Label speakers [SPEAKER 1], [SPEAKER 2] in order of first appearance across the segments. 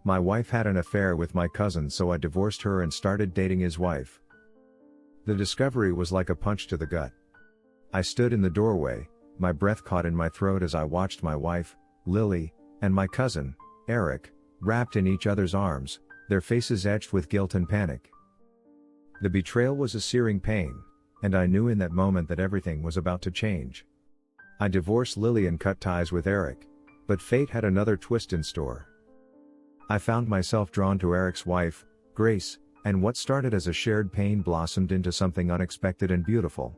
[SPEAKER 1] My wife had an affair with my cousin, so I divorced her and started dating his wife. The discovery was like a punch to the gut. I stood in the doorway, my breath caught in my throat as I watched my wife, Lily, and my cousin, Eric, wrapped in each other's arms, their faces etched with guilt and panic. The betrayal was a searing pain, and I knew in that moment that everything was about to change. I divorced Lily and cut ties with Eric, but fate had another twist in store. I found myself drawn to Eric's wife, Grace, and what started as a shared pain blossomed into something unexpected and beautiful.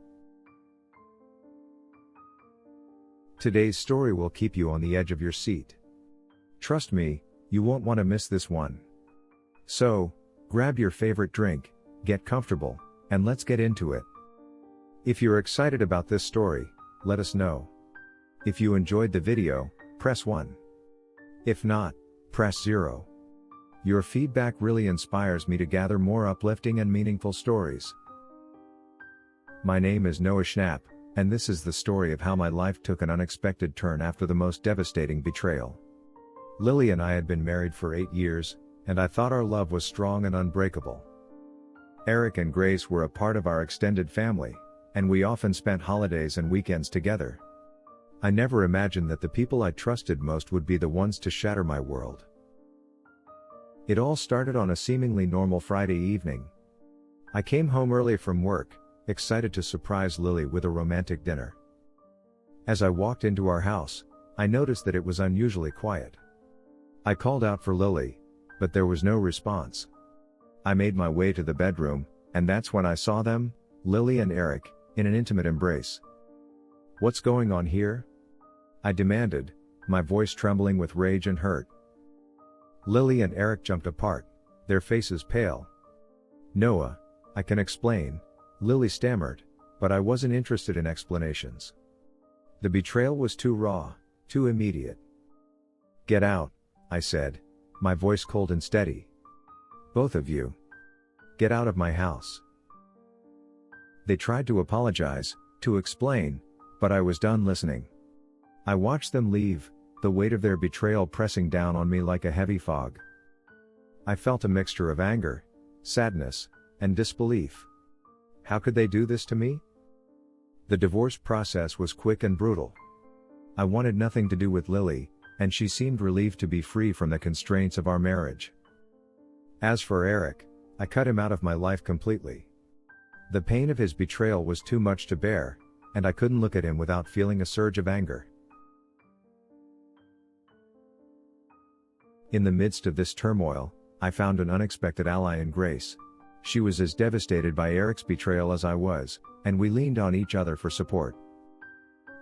[SPEAKER 1] Today's story will keep you on the edge of your seat. Trust me, you won't want to miss this one. So, grab your favorite drink, get comfortable, and let's get into it. If you're excited about this story, let us know. If you enjoyed the video, press 1. If not, press 0. Your feedback really inspires me to gather more uplifting and meaningful stories. My name is Noah Schnapp, and this is the story of how my life took an unexpected turn after the most devastating betrayal. Lily and I had been married for 8 years, and I thought our love was strong and unbreakable. Eric and Grace were a part of our extended family, and we often spent holidays and weekends together. I never imagined that the people I trusted most would be the ones to shatter my world. It all started on a seemingly normal Friday evening. I came home early from work, excited to surprise Lily with a romantic dinner. As I walked into our house, I noticed that it was unusually quiet. I called out for Lily, but there was no response. I made my way to the bedroom, and that's when I saw them, Lily and Eric, in an intimate embrace. "What's going on here?" I demanded, my voice trembling with rage and hurt. Lily and Eric jumped apart, their faces pale. "Noah, I can explain," Lily stammered, but I wasn't interested in explanations. The betrayal was too raw, too immediate. "Get out," I said, my voice cold and steady. "Both of you. Get out of my house." They tried to apologize, to explain, but I was done listening. I watched them leave, the weight of their betrayal pressing down on me like a heavy fog. I felt a mixture of anger, sadness, and disbelief. How could they do this to me? The divorce process was quick and brutal. I wanted nothing to do with Lily, and she seemed relieved to be free from the constraints of our marriage. As for Eric, I cut him out of my life completely. The pain of his betrayal was too much to bear, and I couldn't look at him without feeling a surge of anger. In the midst of this turmoil, I found an unexpected ally in Grace. She was as devastated by Eric's betrayal as I was, and we leaned on each other for support.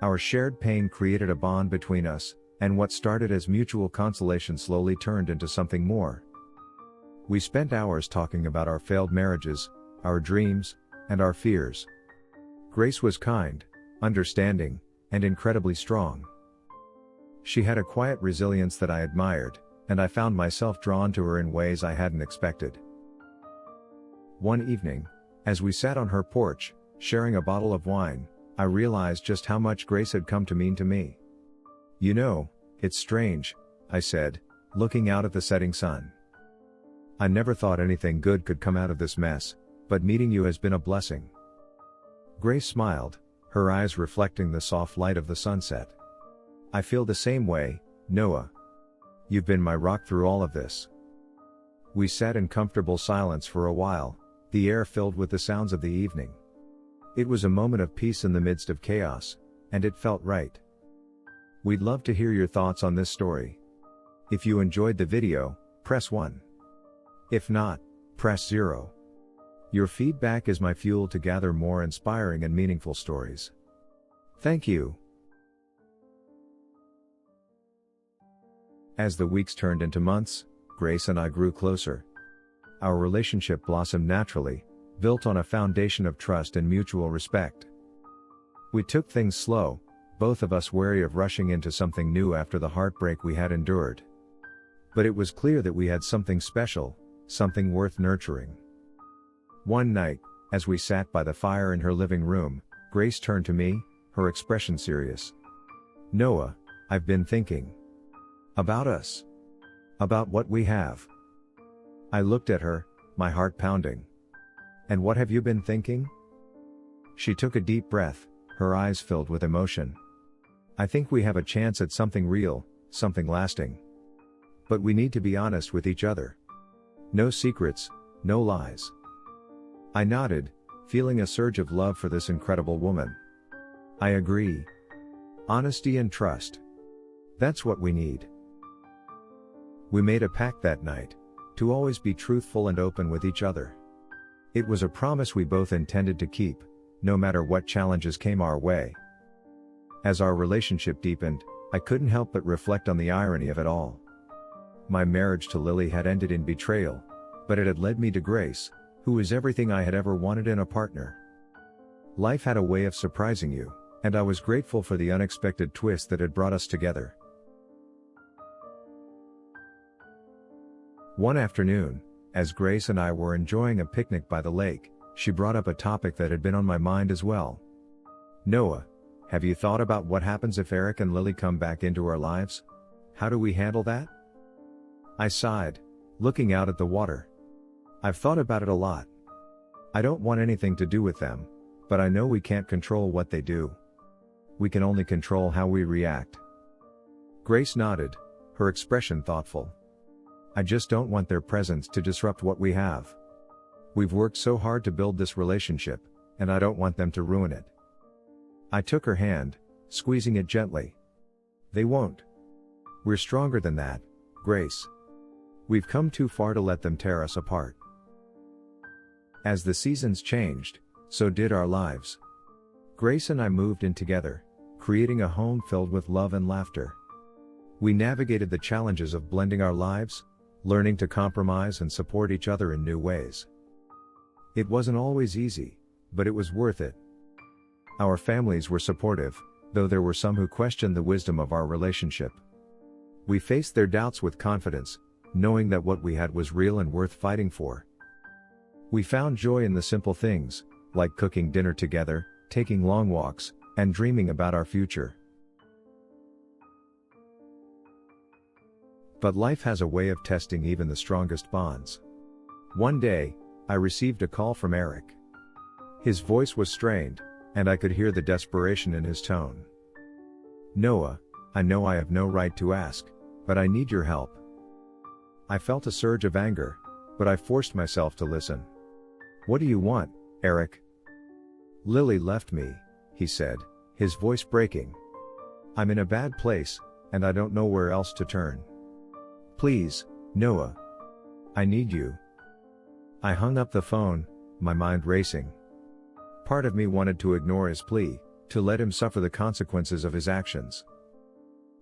[SPEAKER 1] Our shared pain created a bond between us, and what started as mutual consolation slowly turned into something more. We spent hours talking about our failed marriages, our dreams, and our fears. Grace was kind, understanding, and incredibly strong. She had a quiet resilience that I admired, and I found myself drawn to her in ways I hadn't expected. One evening, as we sat on her porch, sharing a bottle of wine, I realized just how much Grace had come to mean to me. "You know, it's strange," I said, looking out at the setting sun. "I never thought anything good could come out of this mess, but meeting you has been a blessing." Grace smiled, her eyes reflecting the soft light of the sunset. "I feel the same way, Noah. You've been my rock through all of this." We sat in comfortable silence for a while, the air filled with the sounds of the evening. It was a moment of peace in the midst of chaos, and it felt right. We'd love to hear your thoughts on this story. If you enjoyed the video, press 1. If not, press 0. Your feedback is my fuel to gather more inspiring and meaningful stories. Thank you. As the weeks turned into months, Grace and I grew closer. Our relationship blossomed naturally, built on a foundation of trust and mutual respect. We took things slow, both of us wary of rushing into something new after the heartbreak we had endured. But it was clear that we had something special, something worth nurturing. One night, as we sat by the fire in her living room, Grace turned to me, her expression serious. "Noah, I've been thinking about us. About what we have. I looked at her, my heart pounding. And what have you been thinking? She took a deep breath, her eyes filled with emotion. I think we have a chance at something real, something lasting. But we need to be honest with each other. No secrets, no lies. I nodded, feeling a surge of love for this incredible woman. I agree. Honesty and trust. That's what we need. We made a pact that night, to always be truthful and open with each other. It was a promise we both intended to keep, no matter what challenges came our way. As our relationship deepened, I couldn't help but reflect on the irony of it all. My marriage to Lily had ended in betrayal, but it had led me to Grace, who was everything I had ever wanted in a partner. Life had a way of surprising you, and I was grateful for the unexpected twist that had brought us together. One afternoon, as Grace and I were enjoying a picnic by the lake, she brought up a topic that had been on my mind as well. Noah, have you thought about what happens if Eric and Lily come back into our lives? How do we handle that? I sighed, looking out at the water. I've thought about it a lot. I don't want anything to do with them, but I know we can't control what they do. We can only control how we react. Grace nodded, her expression thoughtful. I just don't want their presence to disrupt what we have. We've worked so hard to build this relationship, and I don't want them to ruin it. I took her hand, squeezing it gently. They won't. We're stronger than that, Grace. We've come too far to let them tear us apart. As the seasons changed, so did our lives. Grace and I moved in together, creating a home filled with love and laughter. We navigated the challenges of blending our lives, learning to compromise and support each other in new ways. It wasn't always easy, but it was worth it. Our families were supportive, though there were some who questioned the wisdom of our relationship. We faced their doubts with confidence, knowing that what we had was real and worth fighting for. We found joy in the simple things, like cooking dinner together, taking long walks, and dreaming about our future. But life has a way of testing even the strongest bonds. One day, I received a call from Eric. His voice was strained, and I could hear the desperation in his tone. Noah, I know I have no right to ask, but I need your help. I felt a surge of anger, but I forced myself to listen. What do you want, Eric? Lily left me, he said, his voice breaking. I'm in a bad place, and I don't know where else to turn. Please, Noah. I need you. I hung up the phone, my mind racing. Part of me wanted to ignore his plea, to let him suffer the consequences of his actions.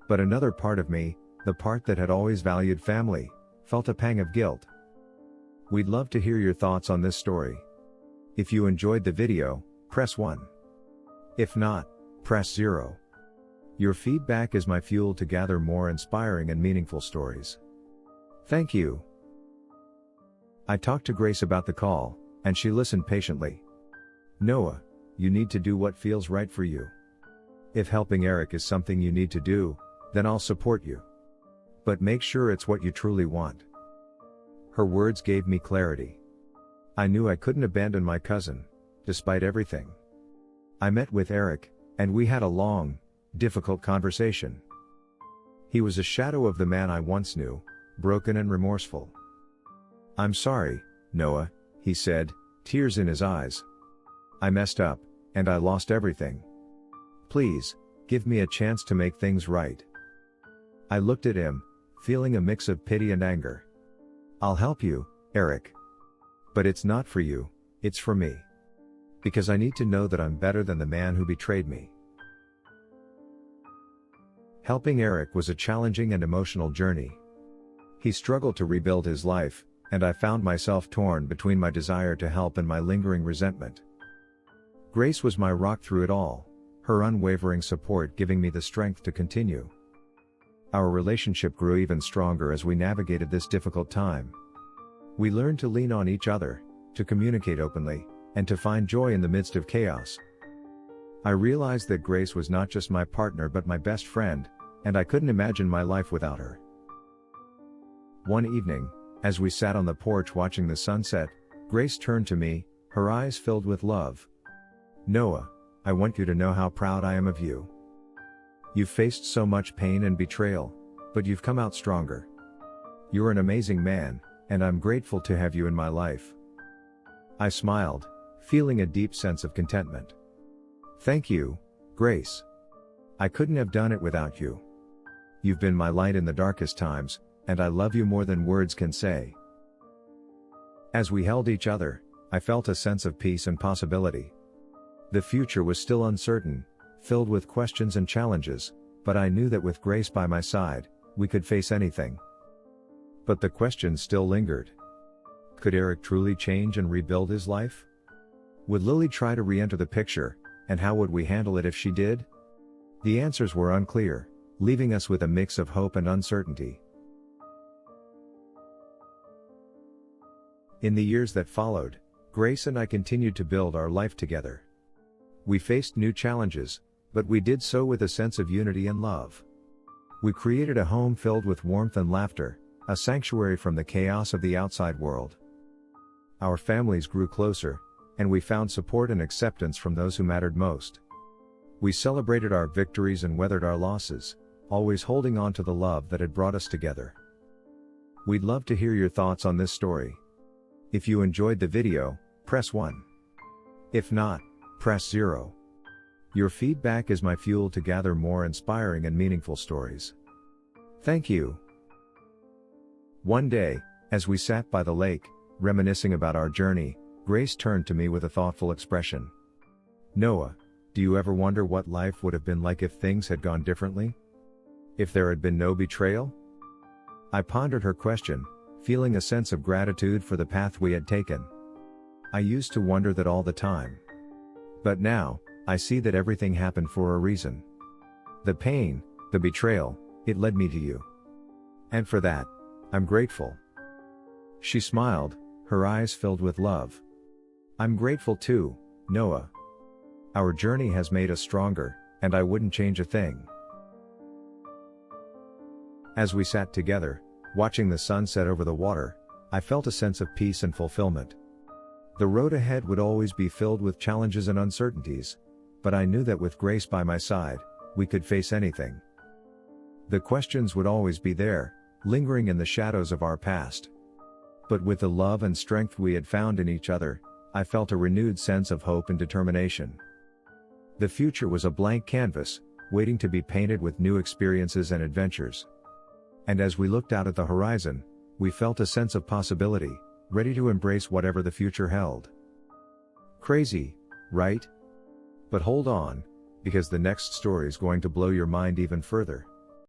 [SPEAKER 1] But another part of me, the part that had always valued family, felt a pang of guilt. We'd love to hear your thoughts on this story. If you enjoyed the video, press 1. If not, press 0. Your feedback is my fuel to gather more inspiring and meaningful stories. Thank you. I talked to Grace about the call, and she listened patiently. Noah, you need to do what feels right for you. If helping Eric is something you need to do, then I'll support you. But make sure it's what you truly want. Her words gave me clarity. I knew I couldn't abandon my cousin, despite everything. I met with Eric, and we had a long, difficult conversation. He was a shadow of the man I once knew, broken and remorseful. I'm sorry, Noah, he said, tears in his eyes. I messed up, and I lost everything. Please, give me a chance to make things right. I looked at him, feeling a mix of pity and anger. I'll help you, Eric. But it's not for you, it's for me. Because I need to know that I'm better than the man who betrayed me. Helping Eric was a challenging and emotional journey. He struggled to rebuild his life, and I found myself torn between my desire to help and my lingering resentment. Grace was my rock through it all, her unwavering support giving me the strength to continue. Our relationship grew even stronger as we navigated this difficult time. We learned to lean on each other, to communicate openly, and to find joy in the midst of chaos. I realized that Grace was not just my partner but my best friend, and I couldn't imagine my life without her. One evening, as we sat on the porch watching the sunset, Grace turned to me, her eyes filled with love. "Noah, I want you to know how proud I am of you. You've faced so much pain and betrayal, but you've come out stronger. You're an amazing man, and I'm grateful to have you in my life." I smiled, feeling a deep sense of contentment. "Thank you, Grace. I couldn't have done it without you. You've been my light in the darkest times, and I love you more than words can say." As we held each other, I felt a sense of peace and possibility. The future was still uncertain, filled with questions and challenges, but I knew that with Grace by my side, we could face anything. But the questions still lingered. Could Eric truly change and rebuild his life? Would Lily try to re-enter the picture, and how would we handle it if she did? The answers were unclear, leaving us with a mix of hope and uncertainty. In the years that followed, Grace and I continued to build our life together. We faced new challenges, but we did so with a sense of unity and love. We created a home filled with warmth and laughter, a sanctuary from the chaos of the outside world. Our families grew closer, and we found support and acceptance from those who mattered most. We celebrated our victories and weathered our losses, always holding on to the love that had brought us together. We'd love to hear your thoughts on this story. If you enjoyed the video, press 1. If not, press 0. Your feedback is my fuel to gather more inspiring and meaningful stories. Thank you. One day, as we sat by the lake, reminiscing about our journey, Grace turned to me with a thoughtful expression. "Noah, do you ever wonder what life would have been like if things had gone differently? If there had been no betrayal?" I pondered her question, feeling a sense of gratitude for the path we had taken. I used to wonder that all the time. But now, I see that everything happened for a reason. The pain, the betrayal, it led me to you. And for that, I'm grateful. She smiled, her eyes filled with love. "I'm grateful too, Noah. Our journey has made us stronger, and I wouldn't change a thing." As we sat together, watching the sunset over the water, I felt a sense of peace and fulfillment. The road ahead would always be filled with challenges and uncertainties, but I knew that with Grace by my side, we could face anything. The questions would always be there, lingering in the shadows of our past. But with the love and strength we had found in each other, I felt a renewed sense of hope and determination. The future was a blank canvas, waiting to be painted with new experiences and adventures. And as we looked out at the horizon, we felt a sense of possibility, ready to embrace whatever the future held. Crazy, right? But hold on, because the next story is going to blow your mind even further.